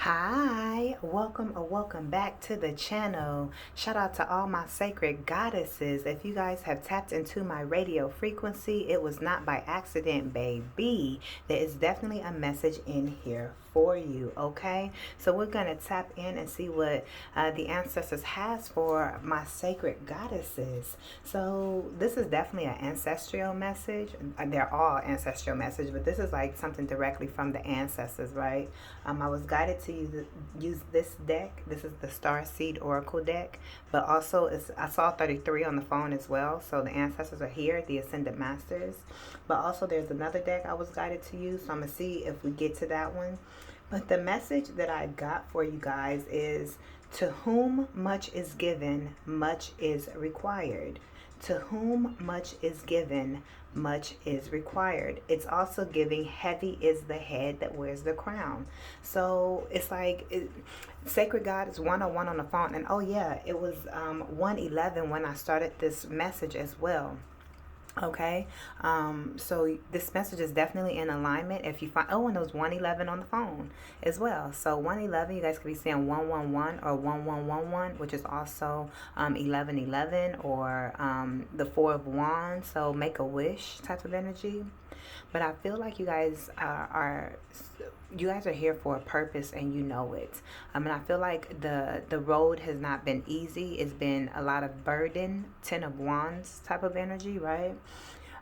Hi, welcome or welcome back to the channel. Shout out to all my sacred goddesses. If you guys have tapped into my radio frequency, it was not by accident, baby. There is definitely a message in here for you, okay? So we're going to tap in and see what the ancestors has for my sacred goddesses. So this is definitely an ancestral message. They're all ancestral message, but this is like something directly from the ancestors, right? I was guided to use this deck. This is the Star Seed Oracle deck, but also I saw 33 on the phone as well. So the ancestors are here, the Ascended Masters. But also there's another deck I was guided to use. So I'm going to see if we get to that one. But the message that I got for you guys is, to whom much is given, much is required. To whom much is given, much is required. It's also giving heavy is the head that wears the crown. So it's like Sacred God is 101 on the phone. And oh yeah, it was 111 when I started this message as well. Okay, so this message is definitely in alignment. If you find, oh, and there's 111 on the phone as well. So 111, you guys could be saying 111 or 1111, which is also 1111, or the Four of Wands. So make a wish type of energy. But I feel like you guys are here for a purpose, and you know it. And I feel like the road has not been easy. It's been a lot of burden, 10 of Wands type of energy, right?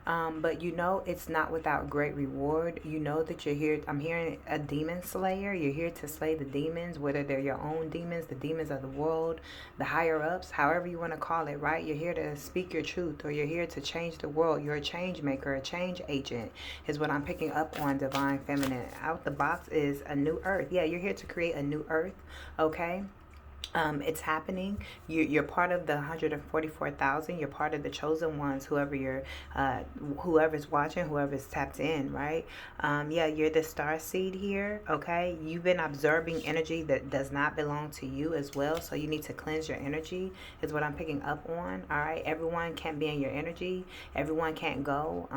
But you know it's not without great reward. You know that you're here. I'm hearing a demon slayer. You're here to slay the demons, whether they're your own demons, the demons of the world, the higher ups, however you want to call it, right? You're here to speak your truth, or you're here to change the world. You're a change maker, a change agent is what I'm picking up on, Divine Feminine. Out the box is a new earth. Yeah, you're here to create a new earth, okay? It's happening. You're part of the 144,000. You're part of the chosen ones. Whoever's watching, whoever's tapped in, right? Yeah, you're the star seed here. Okay, you've been absorbing energy that does not belong to you as well. So you need to cleanse your energy. Is what I'm picking up on. All right, everyone can't be in your energy. Everyone can't go.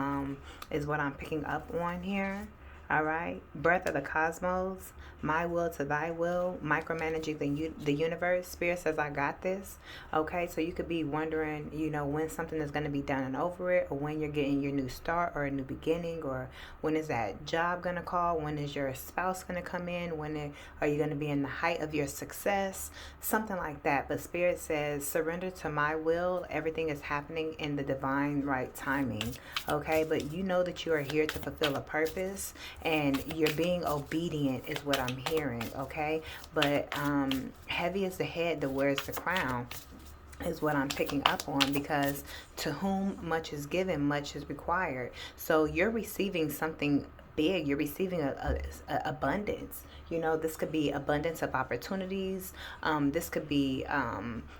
Is what I'm picking up on here. All right, breath of the cosmos, my will to thy will, micromanaging the universe. Spirit says I got this. Okay, so you could be wondering, when something is going to be done and over it, or when you're getting your new start or a new beginning, or when is that job going to call, when is your spouse going to come in, are you going to be in the height of your success, something like that. But Spirit says surrender to my will. Everything is happening in the divine right timing. Okay, but you know that you are here to fulfill a purpose, and you're being obedient is what I'm hearing, okay? But heavy is the head that wears the crown is what I'm picking up on, because to whom much is given, much is required. So you're receiving something big. You're receiving a abundance. This could be abundance of opportunities. This could be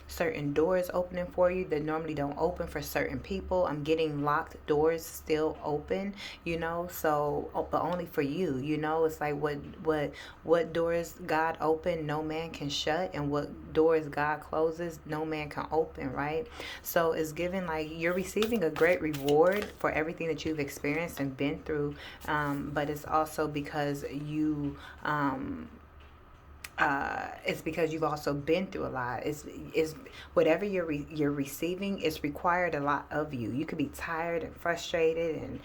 certain doors opening for you that normally don't open for certain people. I'm getting locked doors still open, but only for you. It's like what doors God open, no man can shut, and what doors God closes, no man can open, right? So it's given like you're receiving a great reward for everything that you've experienced and been through. But it's also because it's because you've also been through a lot. It's whatever you're receiving is required a lot of you. You could be tired and frustrated, and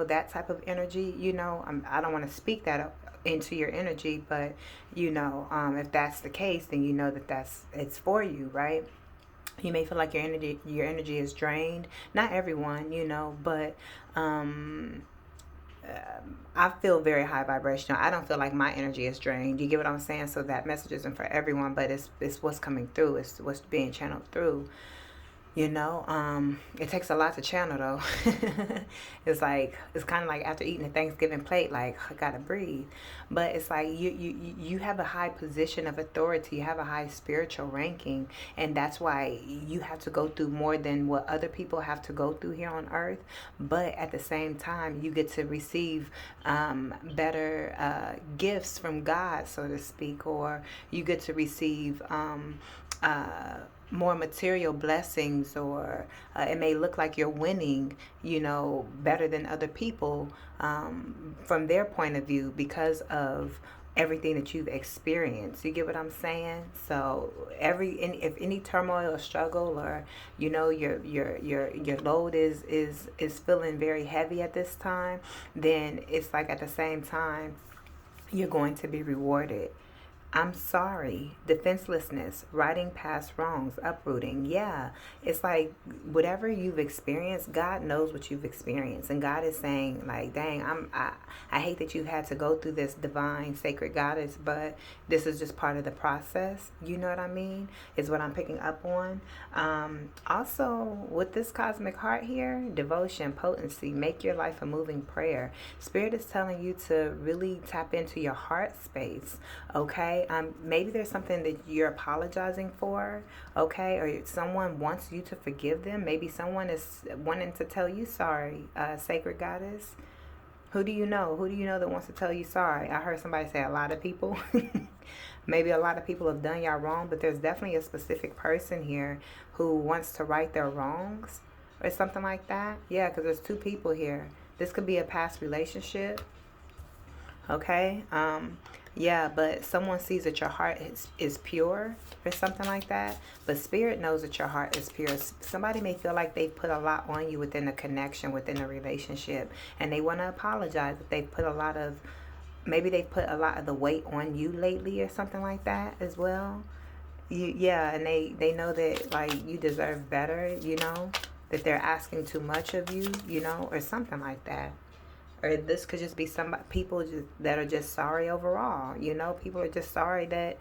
that type of energy. I don't want to speak that into your energy, but if that's the case, then it's for you, right? You may feel like your energy is drained. Not everyone, but I feel very high vibrational. I don't feel like my energy is drained. You get what I'm saying? So that message isn't for everyone, but it's what's coming through. It's what's being channeled through. It takes a lot to channel though. It's kind of like after eating a Thanksgiving plate, like I gotta breathe. But it's like you have a high position of authority, you have a high spiritual ranking, and that's why you have to go through more than what other people have to go through here on earth. But at the same time, you get to receive better gifts from God, so to speak, or you get to receive more material blessings, or it may look like you're winning, better than other people from their point of view, because of everything that you've experienced. You get what I'm saying? So if any turmoil or struggle, or your load is feeling very heavy at this time, then it's like at the same time you're going to be rewarded. I'm sorry, defenselessness, riding past wrongs, uprooting. Yeah, it's like whatever you've experienced, God knows what you've experienced. And God is saying, like, dang, I hate that you had to go through this, divine, sacred goddess, but this is just part of the process. You know what I mean? Is what I'm picking up on. Also, with this cosmic heart here, devotion, potency, make your life a moving prayer. Spirit is telling you to really tap into your heart space, okay? Maybe there's something that you're apologizing for, okay? Or someone wants you to forgive them. Maybe someone is wanting to tell you sorry, sacred goddess. Who do you know? Who do you know that wants to tell you sorry? I heard somebody say a lot of people. Maybe a lot of people have done y'all wrong, but there's definitely a specific person here who wants to right their wrongs or something like that. Yeah, because there's two people here. This could be a past relationship, okay? Yeah, but someone sees that your heart is pure or something like that. But Spirit knows that your heart is pure. Somebody may feel like they put a lot on you within a connection, within a relationship. And they want to apologize if they put maybe they put a lot of the weight on you lately or something like that as well. Yeah, and they know that, like, you deserve better, that they're asking too much of you, or something like that. Or this could just be people that are just sorry overall. People are just sorry that,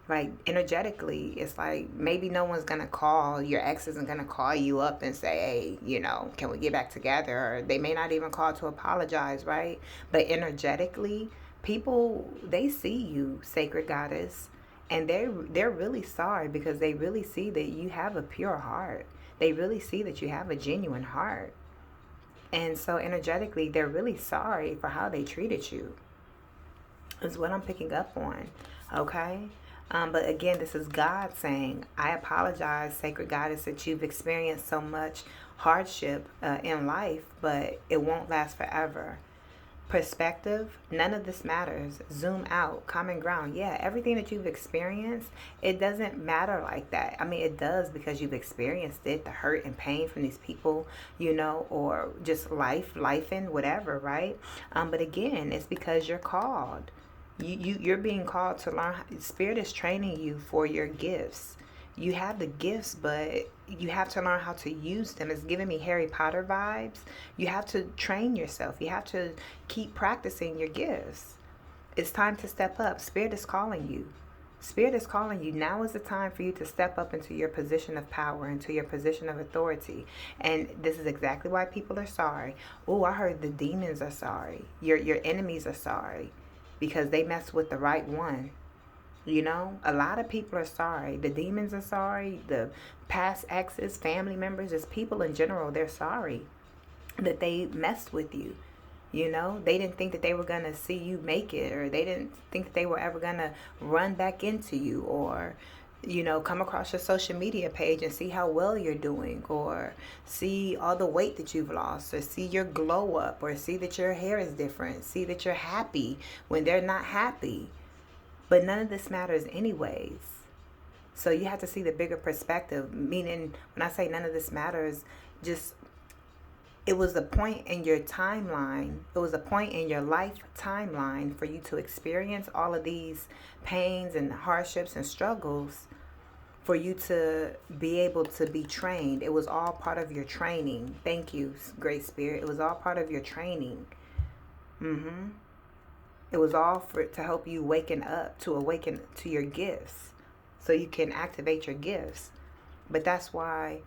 like, energetically, it's like maybe no one's going to call, your ex isn't going to call you up and say, hey, can we get back together? Or they may not even call to apologize, right? But energetically, people, they see you, sacred goddess, and they're really sorry because they really see that you have a pure heart. They really see that you have a genuine heart. And so energetically, they're really sorry for how they treated you, is what I'm picking up on, okay? But again, this is God saying, I apologize, sacred goddess, that you've experienced so much hardship in life, but it won't last forever. Perspective, none of this matters. Zoom out, common ground. Yeah, everything that you've experienced, it doesn't matter like that. I mean, it does because you've experienced it, the hurt and pain from these people, or just life and whatever, right? But again, it's because you're called. You're being called to learn. Spirit is training you for your gifts. You have the gifts, but you have to learn how to use them. It's giving me Harry Potter vibes. You have to train yourself. You have to keep practicing your gifts. It's time to step up. Spirit is calling you. Spirit is calling you. Now is the time for you to step up into your position of power, into your position of authority. And this is exactly why people are sorry. Oh, I heard the demons are sorry. Your enemies are sorry because they messed with the right one. A lot of people are sorry. The demons are sorry. The past exes, family members, just people in general, they're sorry that they messed with you. They didn't think that they were going to see you make it, or they didn't think that they were ever going to run back into you, or, come across your social media page and see how well you're doing, or see all the weight that you've lost, or see your glow up, or see that your hair is different, see that you're happy when they're not happy. But none of this matters anyways. So you have to see the bigger perspective. Meaning, when I say none of this matters, just it was a point in your timeline. It was a point in your life timeline for you to experience all of these pains and hardships and struggles for you to be able to be trained. It was all part of your training. Thank you, Great Spirit. It was all part of your training. It was all to help you awaken to your gifts so you can activate your gifts. But that's why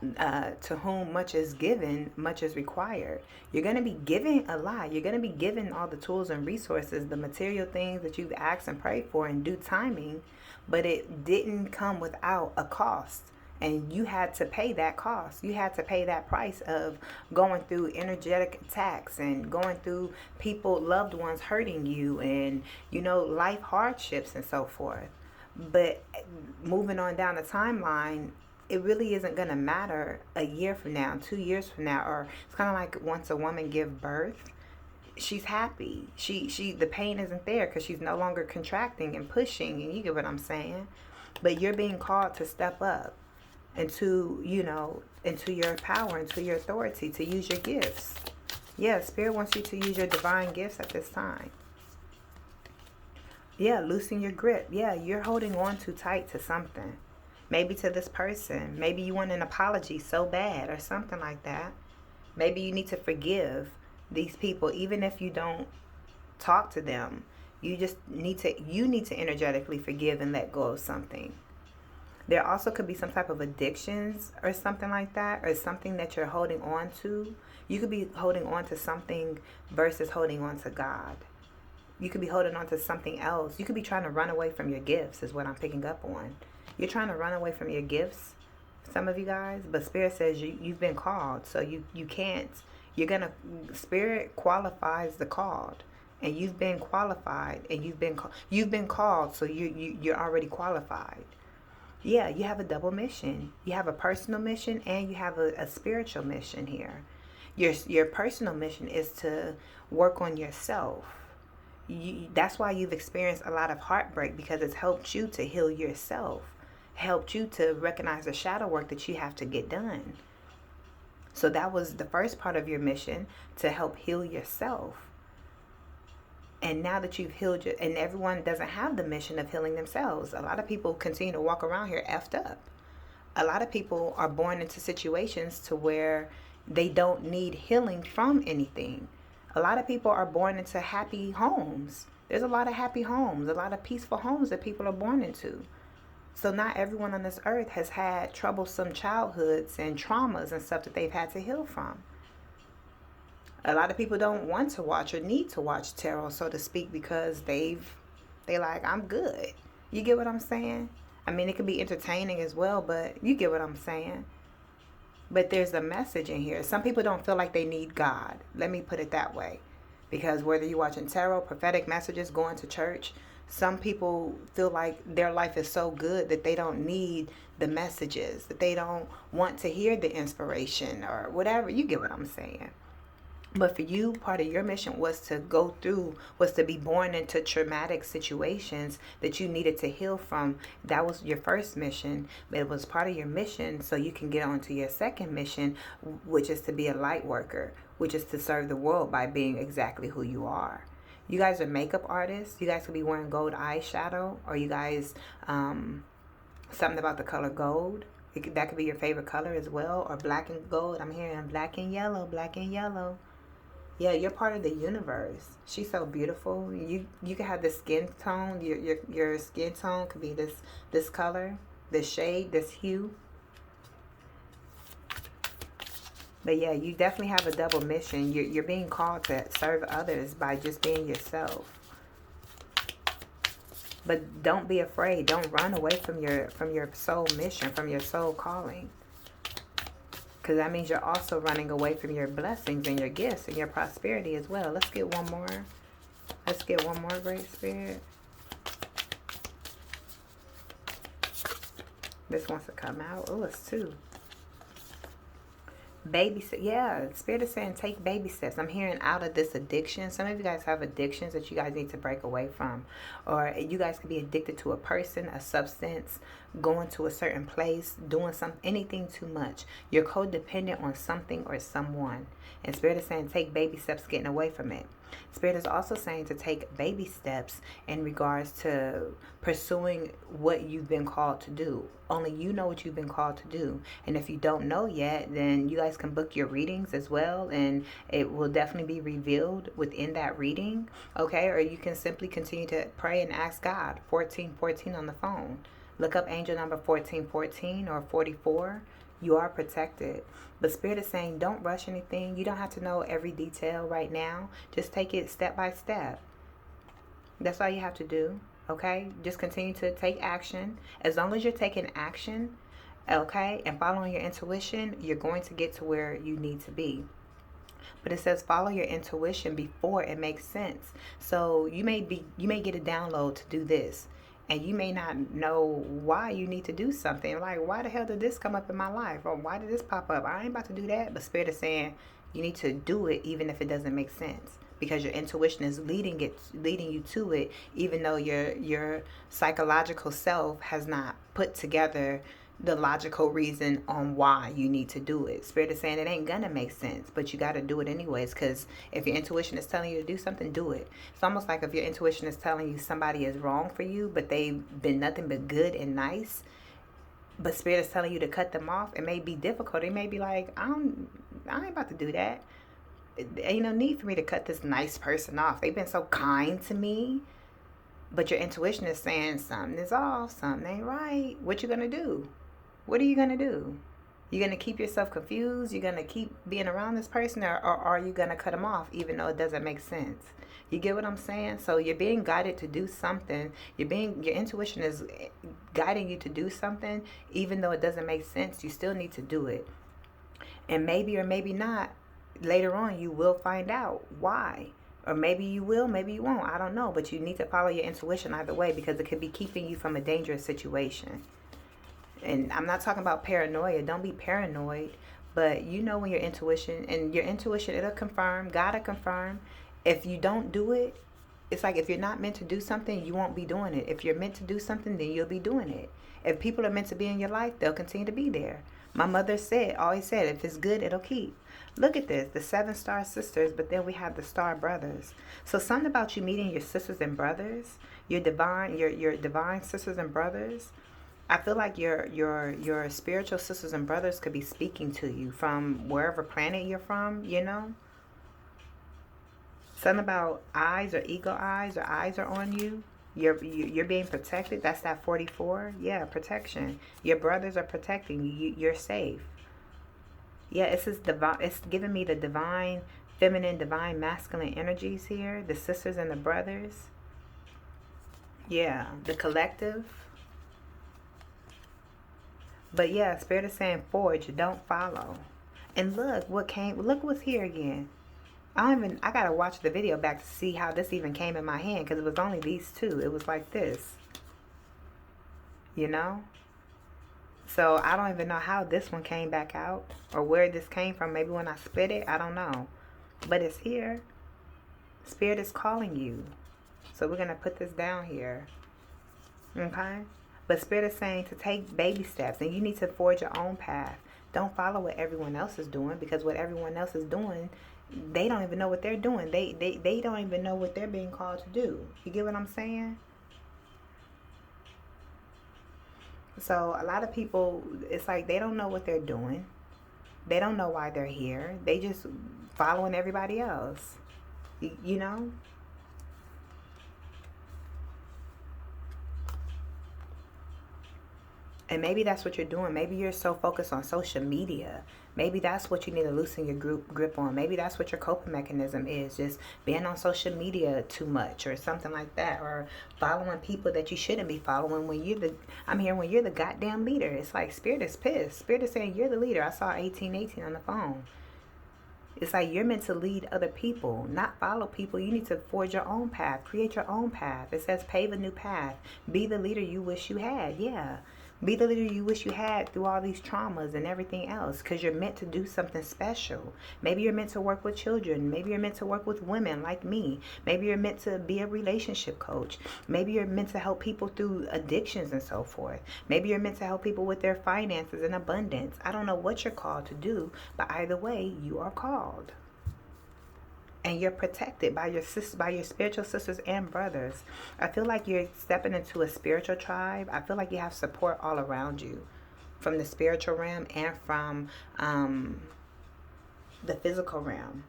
to whom much is given, much is required. You're going to be given a lot. You're going to be given all the tools and resources, the material things that you've asked and prayed for in due timing, but it didn't come without a cost. And you had to pay that cost. You had to pay that price of going through energetic attacks and going through loved ones hurting you and, life hardships and so forth. But moving on down the timeline, it really isn't going to matter a year from now, 2 years from now, or it's kind of like once a woman gives birth, she's happy. The pain isn't there because she's no longer contracting and pushing, and you get what I'm saying. But you're being called to step up into, into your power, into your authority, to use your gifts. Yeah, Spirit wants you to use your divine gifts at this time. Yeah, loosen your grip. Yeah, you're holding on too tight to something. Maybe to this person. Maybe you want an apology so bad or something like that. Maybe you need to forgive these people, even if you don't talk to them. You need to energetically forgive and let go of something. There also could be some type of addictions or something like that, or something that you're holding on to. You could be holding on to something versus holding on to God. You could be holding on to something else. You could be trying to run away from your gifts, is what I'm picking up on. You're trying to run away from your gifts, some of you guys, but Spirit says you've been called, so you can't. Spirit qualifies the called, and you've been qualified, and you've been called, so you're already qualified. Yeah, you have a double mission. You have a personal mission and you have a spiritual mission here. Your personal mission is to work on yourself. That's why you've experienced a lot of heartbreak, because it's helped you to heal yourself, helped you to recognize the shadow work that you have to get done. So that was the first part of your mission, to help heal yourself. And now that you've healed, and everyone doesn't have the mission of healing themselves. A lot of people continue to walk around here effed up. A lot of people are born into situations to where they don't need healing from anything. A lot of people are born into happy homes. There's a lot of happy homes, a lot of peaceful homes that people are born into. So not everyone on this earth has had troublesome childhoods and traumas and stuff that they've had to heal from. A lot of people don't want to watch or need to watch tarot, so to speak, because they like, I'm good. You get what I'm saying? I mean, it could be entertaining as well, but you get what I'm saying. But there's a message in here. Some people don't feel like they need God. Let me put it that way. Because whether you're watching tarot, prophetic messages, going to church, some people feel like their life is so good that they don't need the messages, that they don't want to hear the inspiration or whatever. You get what I'm saying. But for you, part of your mission was to be born into traumatic situations that you needed to heal from. That was your first mission, but it was part of your mission so you can get on to your second mission, which is to be a light worker, which is to serve the world by being exactly who you are. You guys are makeup artists. You guys could be wearing gold eyeshadow, or you guys, something about the color gold. That could be your favorite color as well, or black and gold. I'm hearing black and yellow, black and yellow. Yeah, you're part of the universe. She's so beautiful. You can have this skin tone. Your skin tone could be this color, this shade, this hue. But yeah, you definitely have a double mission. You're being called to serve others by just being yourself. But don't be afraid. Don't run away from your soul mission, from your soul calling. Because that means you're also running away from your blessings and your gifts and your prosperity as well. Let's get one more. Let's get one more, Great Spirit. This wants to come out. Oh, it's two. Baby steps. Yeah, Spirit is saying take baby steps. I'm hearing out of this addiction. Some of you guys have addictions that you guys need to break away from. Or you guys could be addicted to a person, a substance, going to a certain place, doing anything too much. You're codependent on something or someone. And Spirit is saying take baby steps getting away from it. Spirit is also saying to take baby steps in regards to pursuing what you've been called to do. Only you know what you've been called to do. And if you don't know yet, then you guys can book your readings as well. And it will definitely be revealed within that reading. Okay? Or you can simply continue to pray and ask God. 1414 on the phone. Look up angel number 1414 or 44. You are protected. But Spirit is saying don't rush anything. You don't have to know every detail right now. Just take it step by step. That's all you have to do. Okay? Just continue to take action. As long as you're taking action, okay, and following your intuition, you're going to get to where you need to be. But it says follow your intuition before it makes sense. So you may get a download to do this. And you may not know why you need to do something. Like, why the hell did this come up in my life? Or why did this pop up? I ain't about to do that. But Spirit is saying you need to do it even if it doesn't make sense. because your intuition is leading you to it, even though your psychological self has not put together the logical reason on why you need to do it. Spirit is saying it ain't gonna make sense, but you got to do it anyways, because if your intuition is telling you to do something, do it. It's almost like if your intuition is telling you somebody is wrong for you, but they've been nothing but good and nice, but Spirit is telling you to cut them off. It may be difficult. It may be like, I ain't about to do that. Ain't no need for me to cut this nice person off. They've been so kind to me. But your intuition is saying something is off, something ain't right. What you gonna do? What are you gonna do? You're gonna keep yourself confused? You're gonna keep being around this person, or are you gonna cut them off even though it doesn't make sense? You get what I'm saying? So you're being guided to do something. Your intuition is guiding you to do something, even though it doesn't make sense. You still need to do it. And maybe or maybe not, later on you will find out why. Or maybe you will, maybe you won't. I don't know. But you need to follow your intuition either way, because it could be keeping you from a dangerous situation. And I'm not talking about paranoia. Don't be paranoid. But you know when your intuition, it'll confirm, gotta confirm. If you don't do it, it's like if you're not meant to do something, you won't be doing it. If you're meant to do something, then you'll be doing it. If people are meant to be in your life, they'll continue to be there. My mother always said, if it's good, it'll keep. Look at this, the 7-star sisters, but then we have the star brothers. So something about you meeting your sisters and brothers, your divine sisters and brothers. I feel like your spiritual sisters and brothers could be speaking to you from wherever planet you're from, you know? Something about eyes or eagle eyes, or eyes are on you. You're being protected. That's that 44. Yeah, protection. Your brothers are protecting you. You're safe. Yeah, it's giving me the divine feminine, divine masculine energies here. The sisters and the brothers. Yeah, the collective. But yeah, Spirit is saying forge, don't follow. And look what's here again. I gotta watch the video back to see how this even came in my hand, because it was only these two. It was like this, you know? So I don't even know how this one came back out, or where this came from. Maybe when I split it, I don't know. But it's here. Spirit is calling you. So we're gonna put this down here. Okay? But Spirit is saying to take baby steps, and you need to forge your own path. Don't follow what everyone else is doing, because what everyone else is doing, they don't even know what they're doing. They don't even know what they're being called to do. You get what I'm saying? So a lot of people, it's like they don't know what they're doing. They don't know why they're here. They just following everybody else. You know? And maybe that's what you're doing. Maybe you're so focused on social media. Maybe that's what you need to loosen your grip on. Maybe that's what your coping mechanism is, just being on social media too much or something like that, or following people that you shouldn't be following when you're the goddamn leader. It's like Spirit is pissed. Spirit is saying you're the leader. I saw 1818 on the phone. It's like you're meant to lead other people, not follow people. You need to forge your own path, create your own path. It says pave a new path. Be the leader you wish you had. Yeah. Be the leader you wish you had through all these traumas and everything else, because you're meant to do something special. Maybe you're meant to work with children. Maybe you're meant to work with women like me. Maybe you're meant to be a relationship coach. Maybe you're meant to help people through addictions and so forth. Maybe you're meant to help people with their finances and abundance. I don't know what you're called to do, but either way, you are called. And you're protected by your spiritual sisters and brothers. I feel like you're stepping into a spiritual tribe. I feel like you have support all around you, from the spiritual realm and from the physical realm.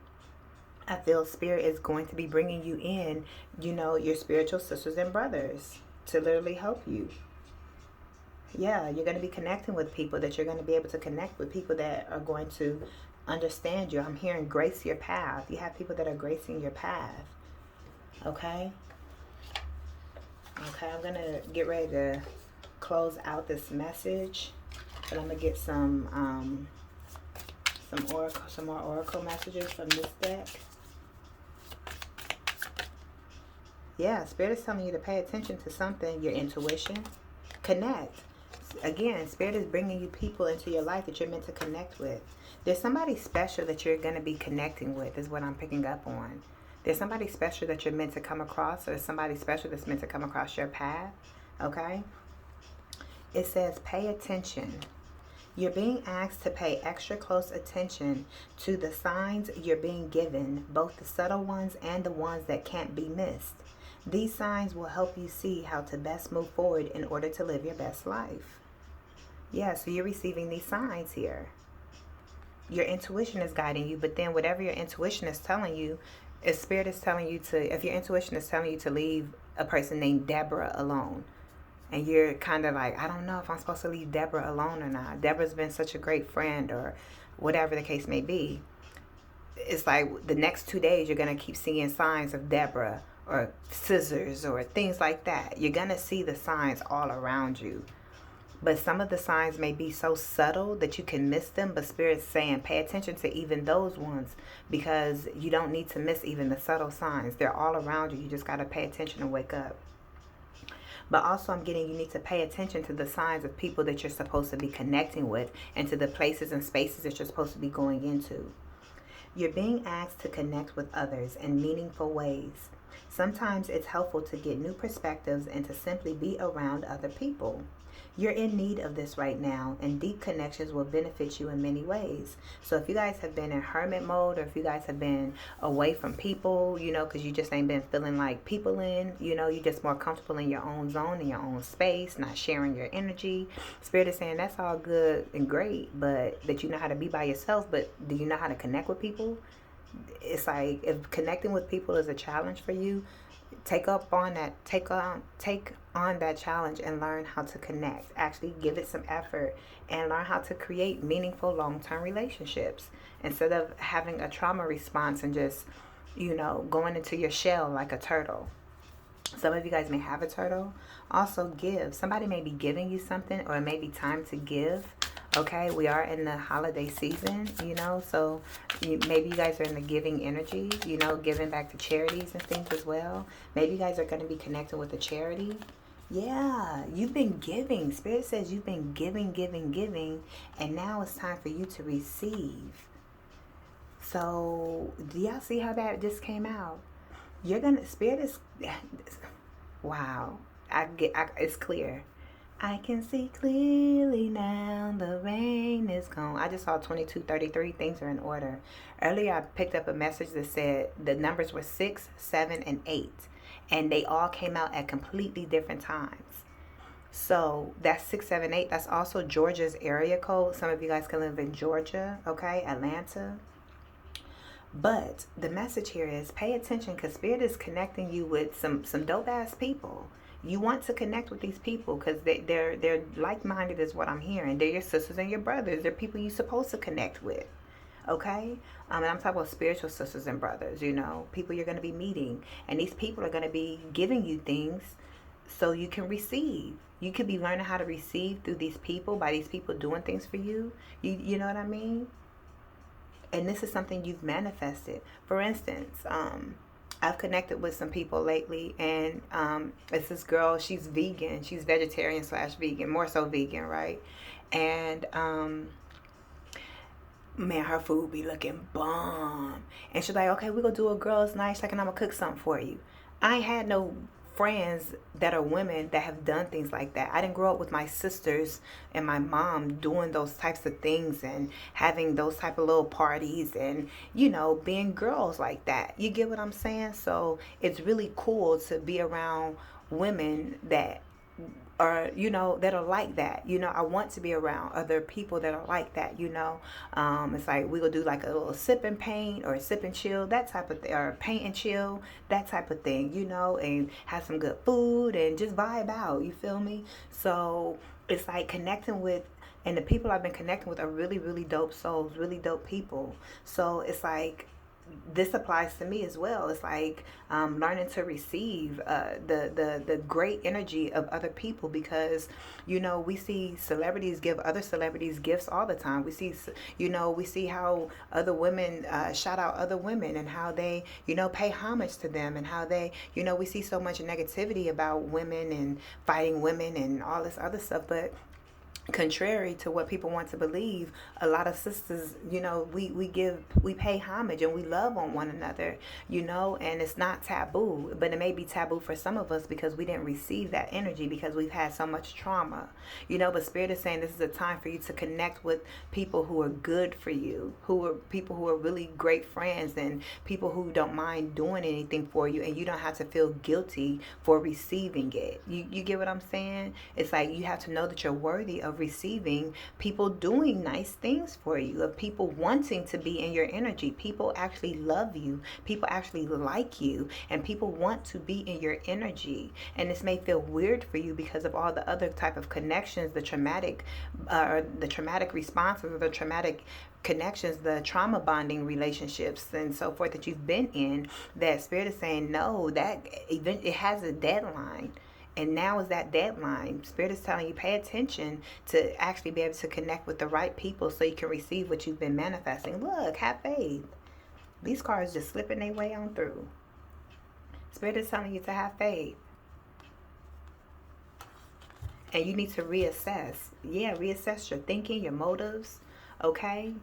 I feel Spirit is going to be bringing you in, your spiritual sisters and brothers to literally help you. Yeah, you're going to be connecting with people that you're going to be able to connect with, people that are going to understand you. I'm hearing grace your path. You have people that are gracing your path. Okay, I'm going to get ready to close out this message, but I'm going to get some more oracle messages from this deck. Yeah, Spirit is telling you to pay attention to something, your intuition. Connect. Again, Spirit is bringing you people into your life that you're meant to connect with. There's somebody special that you're going to be connecting with, is what I'm picking up on. There's somebody special that you're meant to come across, or somebody special that's meant to come across your path. Okay? It says pay attention. You're being asked to pay extra close attention to the signs you're being given, both the subtle ones and the ones that can't be missed. These signs will help you see how to best move forward in order to live your best life. Yeah, so you're receiving these signs here. Your intuition is guiding you, but then whatever your intuition is telling you, if Spirit is telling you to, if your intuition is telling you to leave a person named Deborah alone, and you're kind of like, I don't know if I'm supposed to leave Deborah alone or not. Deborah's been such a great friend, or whatever the case may be. It's like the next 2 days, you're going to keep seeing signs of Deborah or scissors or things like that. You're going to see the signs all around you. But some of the signs may be so subtle that you can miss them. But Spirit's saying pay attention to even those ones, because you don't need to miss even the subtle signs. They're all around you. You just got to pay attention and wake up. But also I'm getting you need to pay attention to the signs of people that you're supposed to be connecting with, and to the places and spaces that you're supposed to be going into. You're being asked to connect with others in meaningful ways. Sometimes it's helpful to get new perspectives and to simply be around other people. You're in need of this right now, and deep connections will benefit you in many ways. So if you guys have been in hermit mode, or if you guys have been away from people, because you just ain't been feeling like people in, you're just more comfortable in your own zone, in your own space, not sharing your energy. Spirit is saying that's all good and great, but that you know how to be by yourself, but do you know how to connect with people? It's like, if connecting with people is a challenge for you, take on that challenge and learn how to connect. Actually give it some effort and learn how to create meaningful long-term relationships, instead of having a trauma response and just going into your shell like a turtle. Some of you guys may have a turtle. Also give. Somebody may be giving you something, or it may be time to give. Okay, we are in the holiday season, so maybe you guys are in the giving energy, giving back to charities and things as well. Maybe you guys are going to be connected with a charity. Yeah, you've been giving. Spirit says you've been giving, and now it's time for you to receive. So, do y'all see how that just came out? Spirit is, wow, it's clear. I can see clearly now, the rain is gone. I just saw 2233, things are in order. Earlier I picked up a message that said the numbers were 6, 7, and 8. And they all came out at completely different times. So that's 6, 7, 8. That's also Georgia's area code. Some of you guys can live in Georgia, okay? Atlanta. But the message here is pay attention, because Spirit is connecting you with some dope ass people. You want to connect with these people because they're like-minded is what I'm hearing. They're your sisters and your brothers. They're people you're supposed to connect with. Okay? And I'm talking about spiritual sisters and brothers, people you're going to be meeting. And these people are going to be giving you things so you can receive. You could be learning how to receive through these people, by these people doing things for you. You know what I mean? And this is something you've manifested. For instance, I've connected with some people lately, and it's this girl. She's vegan. She's vegetarian / vegan, more so vegan, right? And man, her food be looking bomb. And she's like, okay, we're gonna do a girls' night. She's like, and I'm gonna cook something for you. I ain't had no friends that are women that have done things like that. I didn't grow up with my sisters and my mom doing those types of things and having those type of little parties and being girls like that. You get what I'm saying? So it's really cool to be around women that are that are like that. I want to be around other people that are like that. It's like we will do like a little sip and paint, or sip and chill, that type of thing, or paint and chill, that type of thing, and have some good food and just vibe out. You feel me? So it's like connecting with, and the people I've been connecting with are really, really dope souls, really dope people. So it's like, this applies to me as well. It's like learning to receive the great energy of other people, because we see celebrities give other celebrities gifts all the time. We see how other women shout out other women, and how they pay homage to them, and how they we see so much negativity about women and fighting women and all this other stuff. But contrary to what people want to believe, a lot of sisters, we pay homage and we love on one another, and it's not taboo, but it may be taboo for some of us because we didn't receive that energy because we've had so much trauma, but Spirit is saying this is a time for you to connect with people who are good for you, who are people who are really great friends and people who don't mind doing anything for you, and you don't have to feel guilty for receiving it. You get what I'm saying? It's like you have to know that you're worthy of receiving people doing nice things for you, of people wanting to be in your energy. People actually love you, people actually like you, and people want to be in your energy. And this may feel weird for you because of all the other type of connections, the traumatic responses, or the traumatic connections, the trauma bonding relationships and so forth that you've been in. That Spirit is saying no, that event, it has a deadline. And now is that deadline. Spirit is telling you, pay attention to actually be able to connect with the right people so you can receive what you've been manifesting. Look, have faith. These cards just slipping their way on through. Spirit is telling you to have faith. And you need to reassess. Yeah, reassess your thinking, your motives. Okay?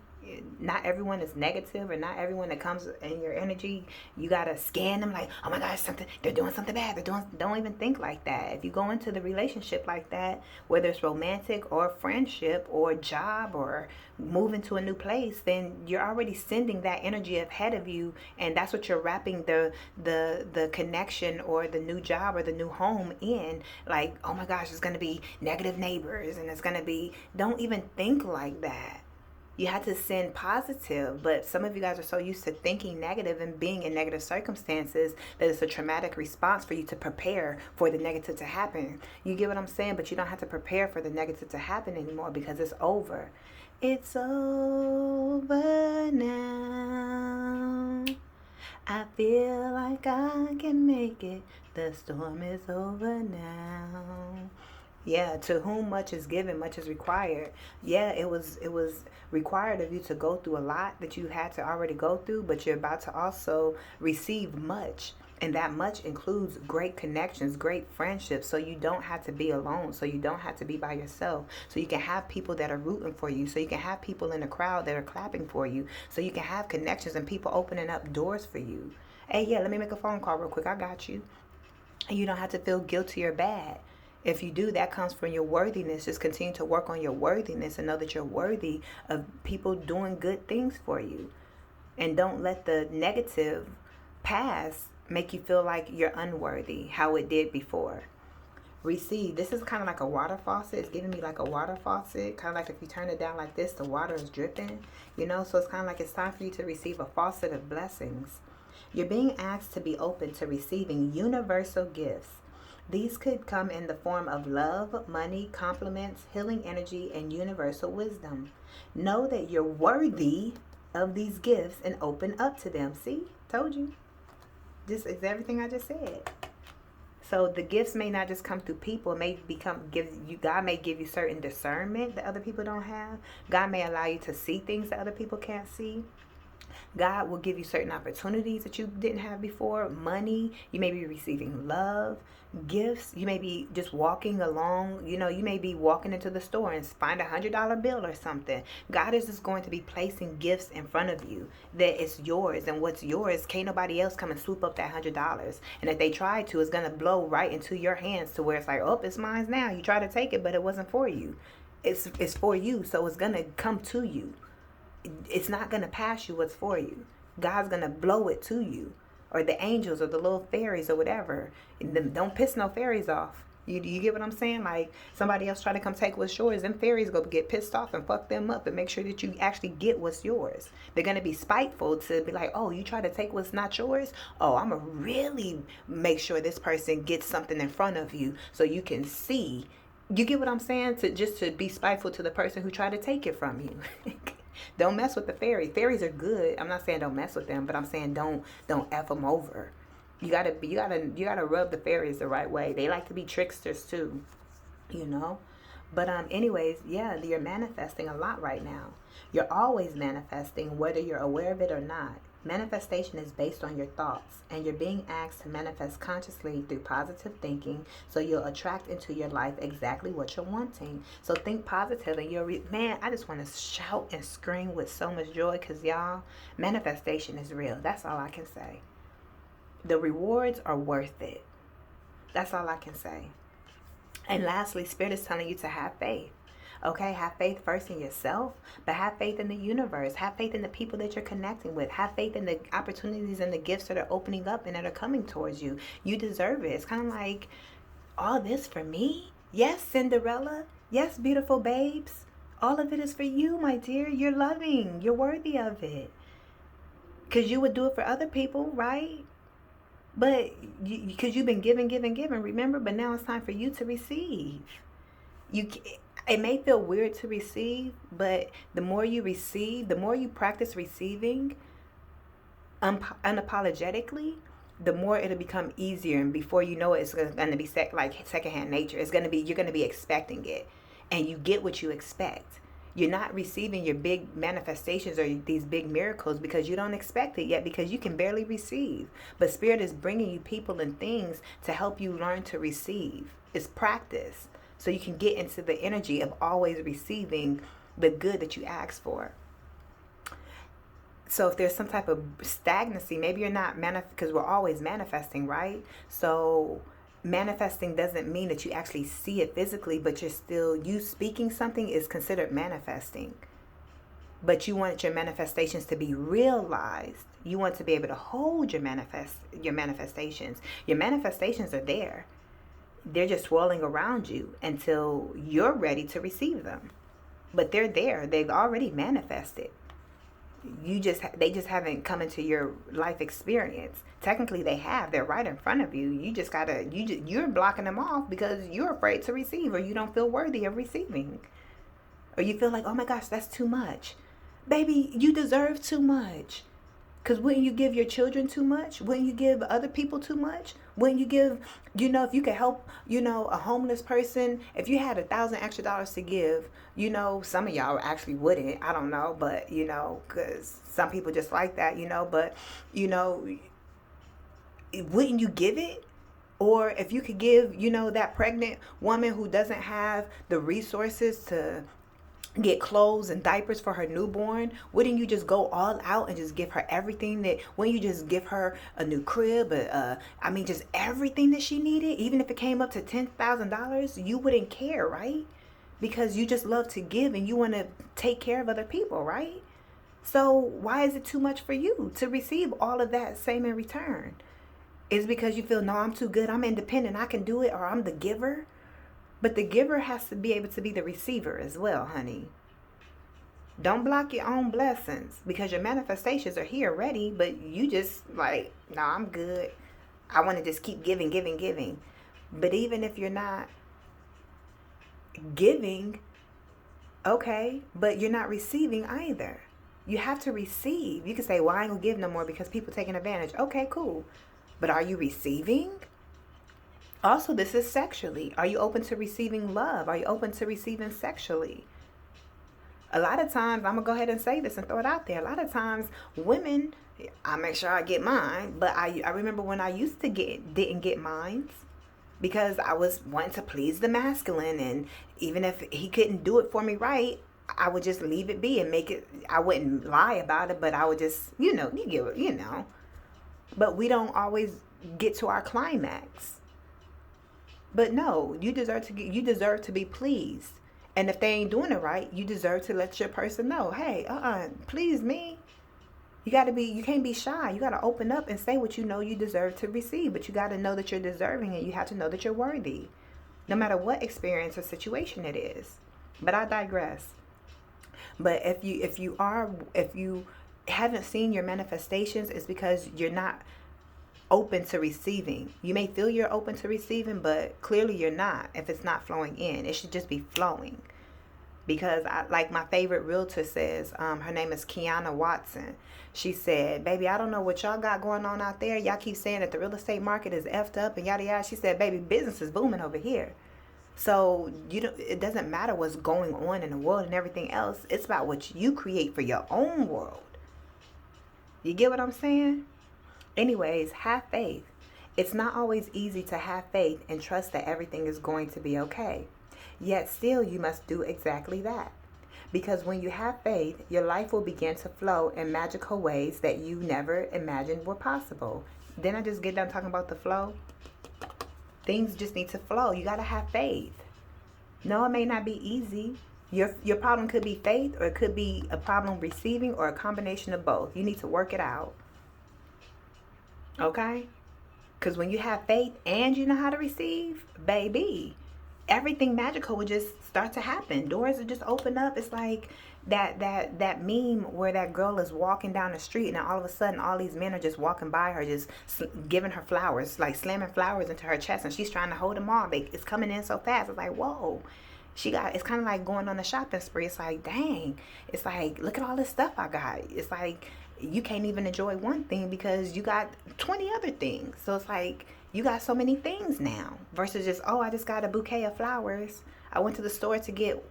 Not everyone is negative, or not everyone that comes in your energy, you gotta scan them like, oh my gosh, they're doing something bad. Don't even think like that. If you go into the relationship like that, whether it's romantic or friendship or job or moving to a new place, then you're already sending that energy ahead of you, and that's what you're wrapping the connection or the new job or the new home in. Like, oh my gosh, it's gonna be negative neighbors, and it's gonna be, don't even think like that. You have to send positive, but some of you guys are so used to thinking negative and being in negative circumstances that it's a traumatic response for you to prepare for the negative to happen. You get what I'm saying? But you don't have to prepare for the negative to happen anymore because it's over. It's over now. I feel like I can make it. The storm is over now. Yeah, to whom much is given, much is required. Yeah, it was required of you to go through a lot that you had to already go through, but you're about to also receive much. And that much includes great connections, great friendships, so you don't have to be alone, so you don't have to be by yourself, so you can have people that are rooting for you, so you can have people in the crowd that are clapping for you, so you can have connections and people opening up doors for you. Hey, yeah, let me make a phone call real quick. I got you. And you don't have to feel guilty or bad. If you do, that comes from your worthiness. Just continue to work on your worthiness and know that you're worthy of people doing good things for you. And don't let the negative past make you feel like you're unworthy, how it did before. Receive. This is kind of like a water faucet. It's giving me like a water faucet. Kind of like if you turn it down like this, the water is dripping. So it's kind of like it's time for you to receive a faucet of blessings. You're being asked to be open to receiving universal gifts. These could come in the form of love, money, compliments, healing energy, and universal wisdom. Know that you're worthy of these gifts and open up to them. See? Told you. This is everything I just said. So the gifts may not just come through people. It may God may give you certain discernment that other people don't have. God may allow you to see things that other people can't see. God will give you certain opportunities that you didn't have before. Money, you may be receiving love, gifts. You may be just walking along, you may be walking into the store and find $100 bill or something. God is just going to be placing gifts in front of you that it's yours, and what's yours, can't nobody else come and swoop up that $100. And if they try to, it's going to blow right into your hands to where it's like, oh, it's mine now. You try to take it, but it wasn't for you. It's for you, so it's going to come to you. It's not going to pass you what's for you. God's going to blow it to you, or the angels or the little fairies or whatever. Don't piss no fairies off. You get what I'm saying? Like, somebody else try to come take what's yours, them fairies go get pissed off and fuck them up and make sure that you actually get what's yours. They're going to be spiteful to be like, oh, you try to take what's not yours? Oh, I'm going to really make sure this person gets something in front of you so you can see. You get what I'm saying? To be spiteful to the person who tried to take it from you. Don't mess with the fairies. Fairies are good. I'm not saying don't mess with them, but I'm saying don't F them over. You gotta rub the fairies the right way. They like to be tricksters too, But anyways, yeah, you're manifesting a lot right now. You're always manifesting, whether you're aware of it or not. Manifestation is based on your thoughts, and you're being asked to manifest consciously through positive thinking, so you'll attract into your life exactly what you're wanting. So think positive, and man, I just want to shout and scream with so much joy, because y'all, manifestation is real. That's all I can say. The rewards are worth it. That's all I can say. And lastly, Spirit is telling you to have faith. Okay, have faith first in yourself, but have faith in the universe. Have faith in the people that you're connecting with. Have faith in the opportunities and the gifts that are opening up and that are coming towards you. You deserve it. It's kind of like, all this for me? Yes, Cinderella. Yes, beautiful babes. All of it is for you, my dear. You're loving. You're worthy of it. Because you would do it for other people, right? But because you've been giving, remember? But now it's time for you to receive. It may feel weird to receive, but the more you receive, the more you practice receiving unapologetically, the more it'll become easier. And before you know it, it's going to be like secondhand nature. You're going to be expecting it, and you get what you expect. You're not receiving your big manifestations or these big miracles because you don't expect it yet, because you can barely receive. But Spirit is bringing you people and things to help you learn to receive. It's practice. So you can get into the energy of always receiving the good that you ask for. So if there's some type of stagnancy, maybe you're not because we're always manifesting, right? So manifesting doesn't mean that you actually see it physically, but you speaking something is considered manifesting. But you want your manifestations to be realized. You want to be able to hold your manifestations. Your manifestations are there. They're just swirling around you until you're ready to receive them. But they're there. They've already manifested. They just haven't come into your life experience. Technically they have. They're right in front of you. You're blocking them off because you're afraid to receive, or you don't feel worthy of receiving. Or you feel like, oh my gosh, that's too much. Baby, you deserve too much. Because wouldn't you give your children too much? Wouldn't you give other people too much? Wouldn't you give, if you could help, a homeless person, if you had $1,000 extra to give, some of y'all actually wouldn't, I don't know, but, because some people just like that, but, wouldn't you give it? Or if you could give, that pregnant woman who doesn't have the resources to get clothes and diapers for her newborn, wouldn't you just go all out and just give her everything wouldn't you just give her a new crib, just everything that she needed, even if it came up to $10,000, you wouldn't care, right? Because you just love to give and you want to take care of other people, right? So why is it too much for you to receive all of that same in return? Is because you feel, no, I'm too good, I'm independent, I can do it, or I'm the giver? But the giver has to be able to be the receiver as well, honey. Don't block your own blessings, because your manifestations are here ready, but you just like, no, I'm good. I want to just keep giving. But even if you're not giving, okay, but you're not receiving either. You have to receive. You can say, well, I ain't gonna give no more because people taking advantage. Okay, cool. But are you receiving? Also, this is sexually. Are you open to receiving love? Are you open to receiving sexually? A lot of times, I'm going to go ahead and say this and throw it out there. A lot of times, women, I make sure I get mine. But I remember when I used to didn't get mine because I was wanting to please the masculine. And even if he couldn't do it for me right, I would just leave it be and make it. I wouldn't lie about it, but I would just, But we don't always get to our climax. But no, you deserve to be pleased. And if they ain't doing it right, you deserve to let your person know, hey, please me. You can't be shy. You got to open up and say what you know you deserve to receive. But you got to know that you're deserving, and you have to know that you're worthy, no matter what experience or situation it is. But I digress. But if you haven't seen your manifestations, it's because you're not open to receiving. You may feel you're open to receiving, but clearly you're not. If it's not flowing in, it should just be flowing. Because like my favorite realtor says, her name is Kiana Watson. She said, baby, I don't know what y'all got going on out there. Y'all keep saying that the real estate market is effed up and yada yada. She said, baby, business is booming over here. So it doesn't matter what's going on in the world and everything else. It's about what you create for your own world. You get what I'm saying? Anyways, have faith. It's not always easy to have faith and trust that everything is going to be okay. Yet still, you must do exactly that. Because when you have faith, your life will begin to flow in magical ways that you never imagined were possible. Then I just get done talking about the flow. Things just need to flow. You got to have faith. No, it may not be easy. Your problem could be faith, or it could be a problem receiving, or a combination of both. You need to work it out. Okay? Because when you have faith and you know how to receive, baby, everything magical would just start to happen. Doors would just open up. It's like that meme where that girl is walking down the street, and then all of a sudden all these men are just walking by her, just giving her flowers, like slamming flowers into her chest, and she's trying to hold them all. It's coming in so fast. It's like, whoa. It's kind of like going on a shopping spree. It's like, dang. It's like, look at all this stuff I got. It's like you can't even enjoy one thing because you got 20 other things. So it's like you got so many things now versus just, oh, I just got a bouquet of flowers. I went to the store to get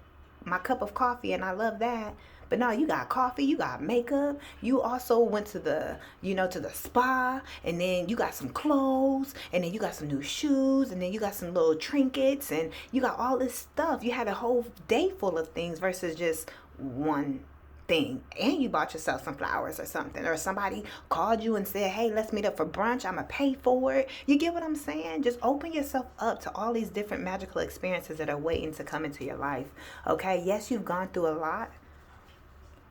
my cup of coffee and I love that. But no, you got coffee, you got makeup. You also went to the, to the spa, and then you got some clothes, and then you got some new shoes, and then you got some little trinkets, and you got all this stuff. You had a whole day full of things versus just one thing. And you bought yourself some flowers or something, or somebody called you and said, hey, let's meet up for brunch. I'm gonna pay for it. You get what I'm saying? Just open yourself up to all these different magical experiences that are waiting to come into your life. Okay, yes, you've gone through a lot.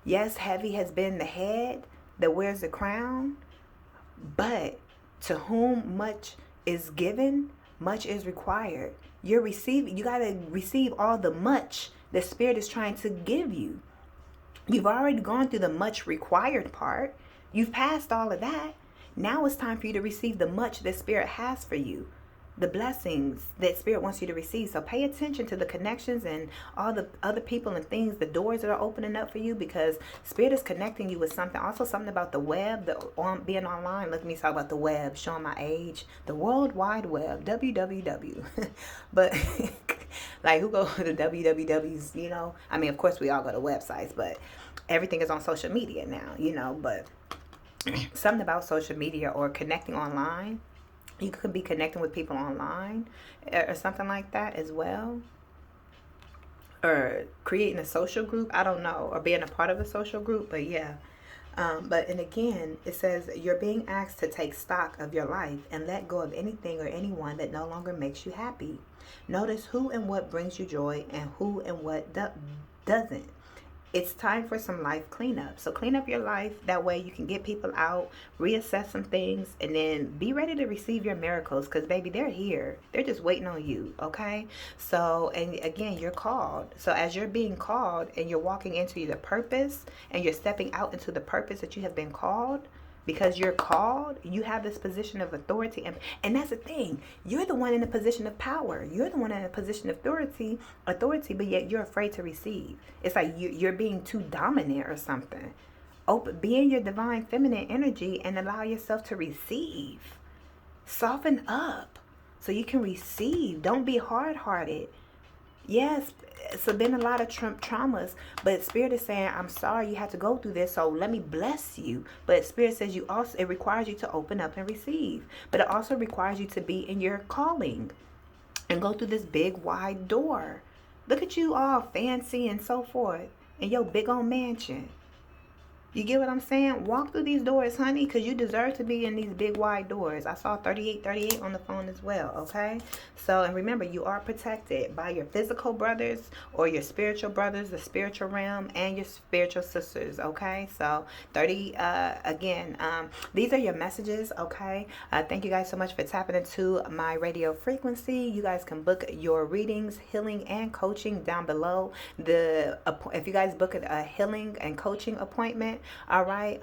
Yes, heavy has been the head that wears the crown, but to whom much is given, much is required. You got to receive all the much the Spirit is trying to give you. You've already gone through the much required part. You've passed all of that. Now it's time for you to receive the much that Spirit has for you. The blessings that Spirit wants you to receive. So pay attention to the connections and all the other people and things, the doors that are opening up for you, because Spirit is connecting you with something. Also something about the web, being online. Let me talk about the web, showing my age. The World Wide Web, www. But like, who goes to the wwws, I mean, of course we all go to websites, but everything is on social media now, but something about social media or connecting online. You could be connecting with people online or something like that as well. Or creating a social group, I don't know, or being a part of a social group, but yeah. And again, it says you're being asked to take stock of your life and let go of anything or anyone that no longer makes you happy. Notice who and what brings you joy and who and what doesn't. It's time for some life cleanup. So clean up your life. That way you can get people out, reassess some things, and then be ready to receive your miracles. Because, baby, they're here. They're just waiting on you, okay? So, and again, you're called. So as you're being called and you're walking into the purpose and you're stepping out into the purpose that you have been called, because you're called, you have this position of authority. And that's the thing. You're the one in a position of power. You're the one in a position of authority, but yet you're afraid to receive. It's like you're being too dominant or something. Be in your divine feminine energy and allow yourself to receive. Soften up so you can receive. Don't be hard-hearted. Yes, so been a lot of traumas, but Spirit is saying, I'm sorry you had to go through this, so let me bless you. But Spirit says it requires you to open up and receive. But it also requires you to be in your calling and go through this big wide door. Look at you all fancy and so forth in your big old mansion. You get what I'm saying? Walk through these doors, honey, because you deserve to be in these big wide doors. I saw 3838 on the phone as well, okay? So, and remember, you are protected by your physical brothers or your spiritual brothers, the spiritual realm, and your spiritual sisters, okay? So, these are your messages, okay? Thank you guys so much for tapping into my radio frequency. You guys can book your readings, healing, and coaching down below. If you guys book a healing and coaching appointment, all right,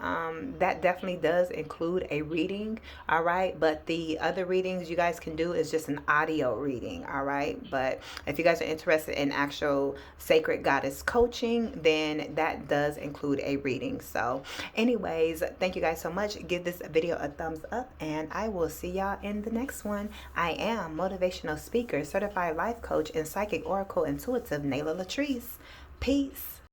that definitely does include a reading, all right, but the other readings you guys can do is just an audio reading, all right. But if you guys are interested in actual sacred goddess coaching, then that does include a reading. So anyways, thank you guys so much. Give this video a thumbs up, and I will see y'all in the next one. I am motivational speaker, certified life coach, and psychic oracle intuitive Naila LATRICE. Peace.